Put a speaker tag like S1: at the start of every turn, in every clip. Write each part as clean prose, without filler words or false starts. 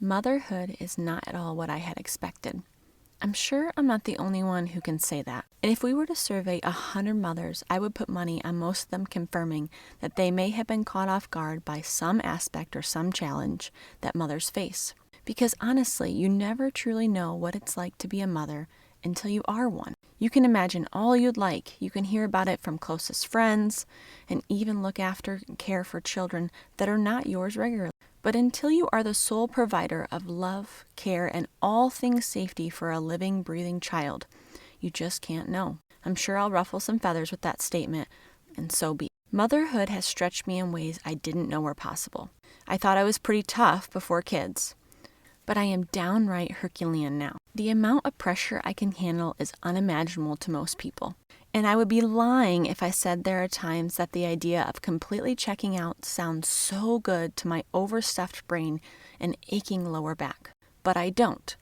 S1: Motherhood is not at all what I had expected. I'm sure I'm not the only one who can say that. And if we were to survey 100 mothers, I would put money on most of them confirming that they may have been caught off guard by some aspect or some challenge that mothers face. Because honestly, you never truly know what it's like to be a mother until you are one. You can imagine all you'd like. You can hear about it from closest friends and even look after and care for children that are not yours regularly. But until you are the sole provider of love, care, and all things safety for a living, breathing child, you just can't know. I'm sure I'll ruffle some feathers with that statement, and so be it. Motherhood has stretched me in ways I didn't know were possible. I thought I was pretty tough before kids, but I am downright Herculean now. The amount of pressure I can handle is unimaginable to most people. And I would be lying if I said there are times that the idea of completely checking out sounds so good to my overstuffed brain and aching lower back. But I don't,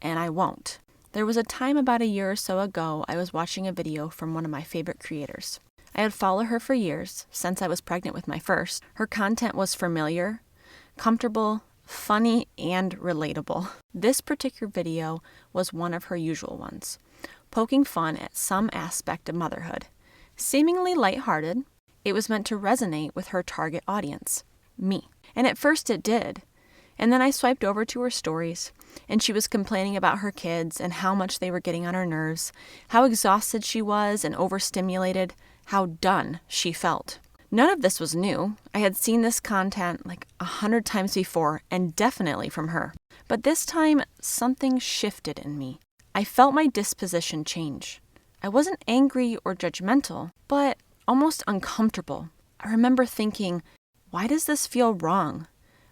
S1: and I won't. There was a time about a year or so ago I was watching a video from one of my favorite creators. I had followed her for years, since I was pregnant with my first. Her content was familiar, comfortable, funny, and relatable. This particular video was one of her usual ones, poking fun at some aspect of motherhood. Seemingly lighthearted, it was meant to resonate with her target audience, me. And at first it did. And then I swiped over to her stories, and she was complaining about her kids and how much they were getting on her nerves, how exhausted she was and overstimulated, how done she felt. None of this was new. I had seen this content like 100 times before, and definitely from her. But this time, something shifted in me. I felt my disposition change. I wasn't angry or judgmental, but almost uncomfortable. I remember thinking, why does this feel wrong?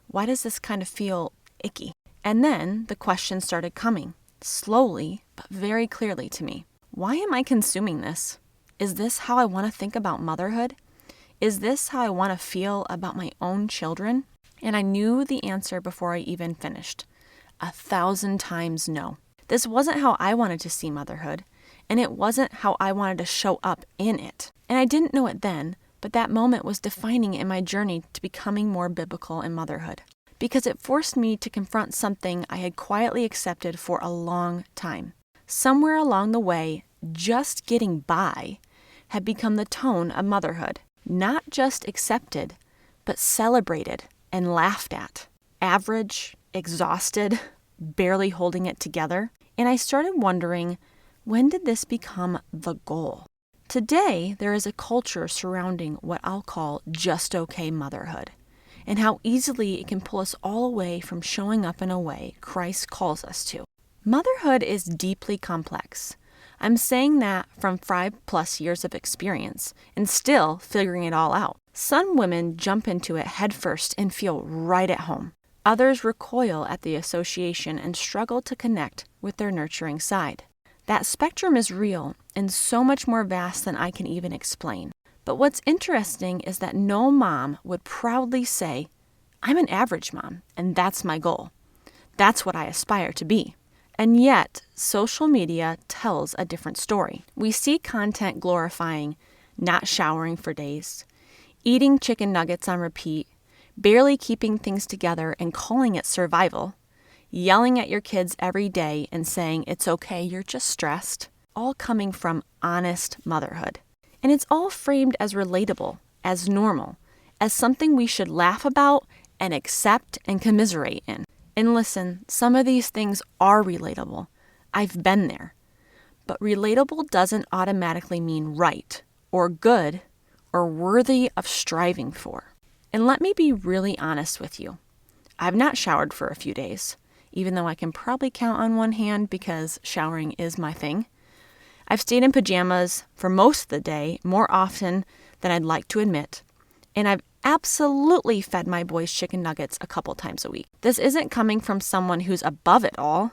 S1: Why does this kind of feel icky? And then the questions started coming, slowly but very clearly to me. Why am I consuming this? Is this how I want to think about motherhood? Is this how I want to feel about my own children? And I knew the answer before I even finished. 1,000 times no. This wasn't how I wanted to see motherhood, and it wasn't how I wanted to show up in it. And I didn't know it then, but that moment was defining in my journey to becoming more biblical in motherhood, because it forced me to confront something I had quietly accepted for a long time. Somewhere along the way, just getting by had become the tone of motherhood. Not just accepted, but celebrated and laughed at. Average, exhausted, barely holding it together. And I started wondering, when did this become the goal? Today, there is a culture surrounding what I'll call just okay motherhood, and how easily it can pull us all away from showing up in a way Christ calls us to. Motherhood is deeply complex. I'm saying that from 5+ years of experience and still figuring it all out. Some women jump into it headfirst and feel right at home. Others recoil at the association and struggle to connect with their nurturing side. That spectrum is real and so much more vast than I can even explain. But what's interesting is that no mom would proudly say, I'm an average mom, and that's my goal. That's what I aspire to be. And yet, social media tells a different story. We see content glorifying not showering for days, eating chicken nuggets on repeat, barely keeping things together and calling it survival, yelling at your kids every day and saying it's okay, you're just stressed, all coming from honest motherhood. And it's all framed as relatable, as normal, as something we should laugh about and accept and commiserate in. And listen, some of these things are relatable. I've been there. But relatable doesn't automatically mean right, or good, or worthy of striving for. And let me be really honest with you. I've not showered for a few days, even though I can probably count on one hand because showering is my thing. I've stayed in pajamas for most of the day, more often than I'd like to admit. And I've absolutely fed my boys chicken nuggets a couple times a week. This isn't coming from someone who's above it all,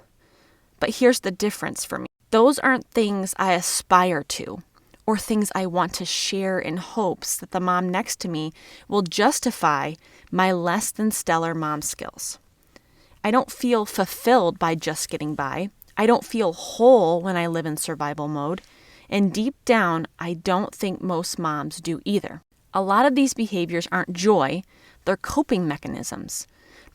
S1: but here's the difference for me. Those aren't things I aspire to, or things I want to share in hopes that the mom next to me will justify my less than stellar mom skills. I don't feel fulfilled by just getting by. I don't feel whole when I live in survival mode. And deep down, I don't think most moms do either. A lot of these behaviors aren't joy, they're coping mechanisms.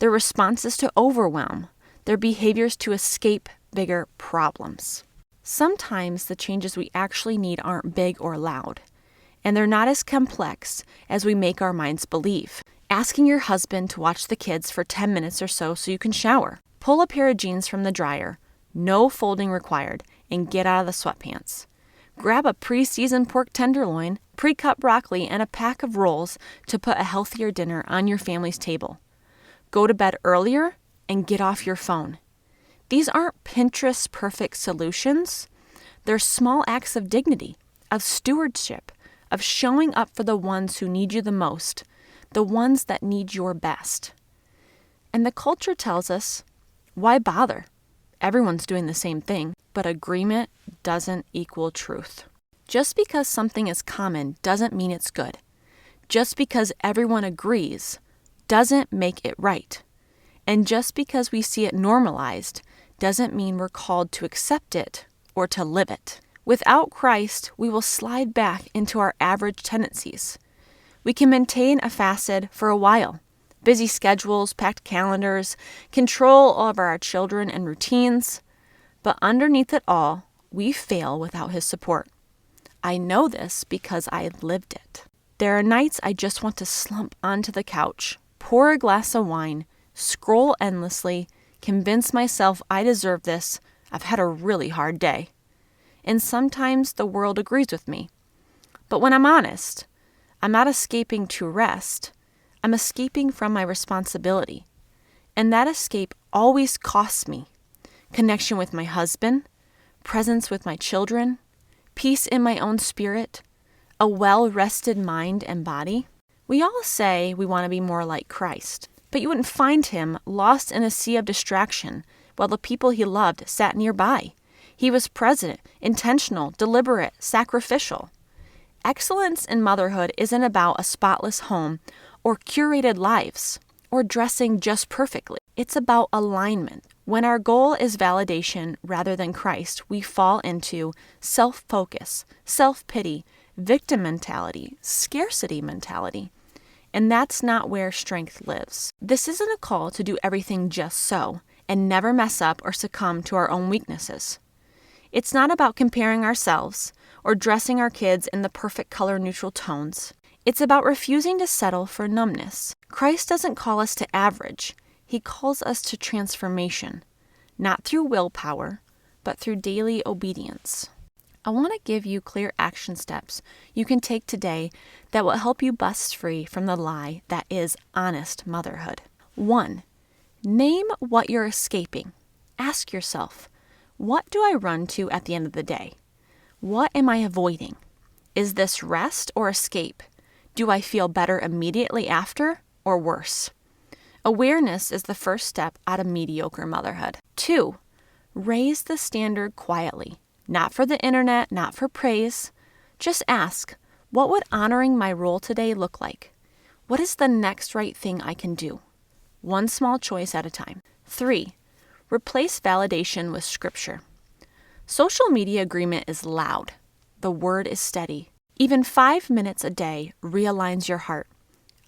S1: their responses to overwhelm, their behaviors to escape bigger problems. Sometimes the changes we actually need aren't big or loud, and they're not as complex as we make our minds believe. Asking your husband to watch the kids for 10 minutes or so you can shower. Pull a pair of jeans from the dryer, no folding required, and get out of the sweatpants. Grab a pre-seasoned pork tenderloin, pre-cut broccoli, and a pack of rolls to put a healthier dinner on your family's table. Go to bed earlier and get off your phone. These aren't Pinterest perfect solutions. They're small acts of dignity, of stewardship, of showing up for the ones who need you the most, the ones that need your best. And the culture tells us, why bother? Everyone's doing the same thing, but agreement doesn't equal truth. Just because something is common doesn't mean it's good. Just because everyone agrees doesn't make it right. And just because we see it normalized doesn't mean we're called to accept it or to live it. Without Christ, we will slide back into our average tendencies. We can maintain a facade for a while. Busy schedules, packed calendars, control over our children and routines. But underneath it all, we fail without His support. I know this because I lived it. There are nights I just want to slump onto the couch, pour a glass of wine, scroll endlessly, convince myself I deserve this. I've had a really hard day. And sometimes the world agrees with me. But when I'm honest, I'm not escaping to rest. I'm escaping from my responsibility. And that escape always costs me connection with my husband, presence with my children, peace in my own spirit, a well-rested mind and body. We all say we want to be more like Christ, but you wouldn't find Him lost in a sea of distraction while the people He loved sat nearby. He was present, intentional, deliberate, sacrificial. Excellence in motherhood isn't about a spotless home or curated lives or dressing just perfectly. It's about alignment. When our goal is validation rather than Christ, we fall into self-focus, self-pity, victim mentality, scarcity mentality. And that's not where strength lives. This isn't a call to do everything just so and never mess up or succumb to our own weaknesses. It's not about comparing ourselves or dressing our kids in the perfect color neutral tones. It's about refusing to settle for numbness. Christ doesn't call us to average. He calls us to transformation, not through willpower, but through daily obedience. I want to give you clear action steps you can take today that will help you bust free from the lie that is honest motherhood. 1. Name what you're escaping. Ask yourself, what do I run to at the end of the day? What am I avoiding? Is this rest or escape? Do I feel better immediately after or worse? Awareness is the first step out of mediocre motherhood. 2. Raise the standard quietly. Not for the internet, not for praise. Just ask, what would honoring my role today look like? What is the next right thing I can do? One small choice at a time. 3. Replace validation with scripture. Social media agreement is loud. The word is steady. Even 5 minutes a day realigns your heart.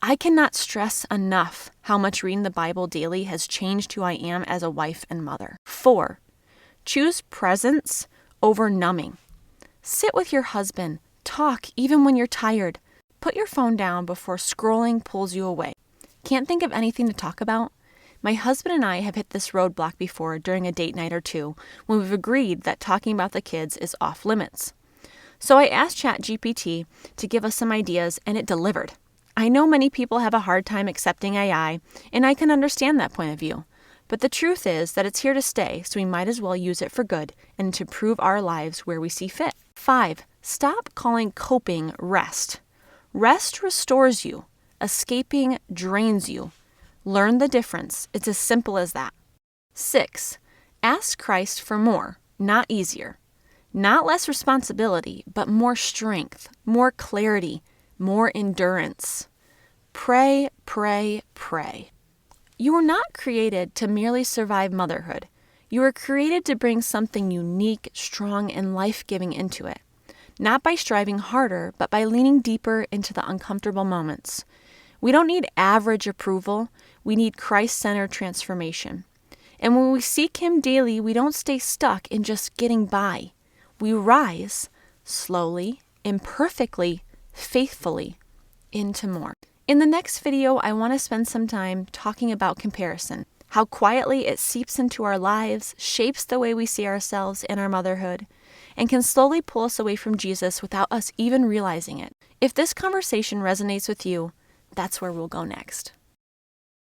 S1: I cannot stress enough how much reading the Bible daily has changed who I am as a wife and mother. 4. Choose presence over numbing. Sit with your husband. Talk even when you're tired. Put your phone down before scrolling pulls you away. Can't think of anything to talk about? My husband and I have hit this roadblock before during a date night or two when we've agreed that talking about the kids is off limits. So I asked ChatGPT to give us some ideas and it delivered. I know many people have a hard time accepting AI, and I can understand that point of view. But the truth is that it's here to stay, so we might as well use it for good and to improve our lives where we see fit. 5. Stop calling coping rest. Rest restores you. Escaping drains you. Learn the difference. It's as simple as that. 6. Ask Christ for more, not easier. Not less responsibility, but more strength, more clarity, more endurance. Pray, pray, pray. You were not created to merely survive motherhood. You were created to bring something unique, strong, and life-giving into it. Not by striving harder, but by leaning deeper into the uncomfortable moments. We don't need average approval. We need Christ-centered transformation. And when we seek Him daily, we don't stay stuck in just getting by. We rise slowly, imperfectly, faithfully into more. In the next video, I want to spend some time talking about comparison, how quietly it seeps into our lives, shapes the way we see ourselves in our motherhood, and can slowly pull us away from Jesus without us even realizing it. If this conversation resonates with you, that's where we'll go next.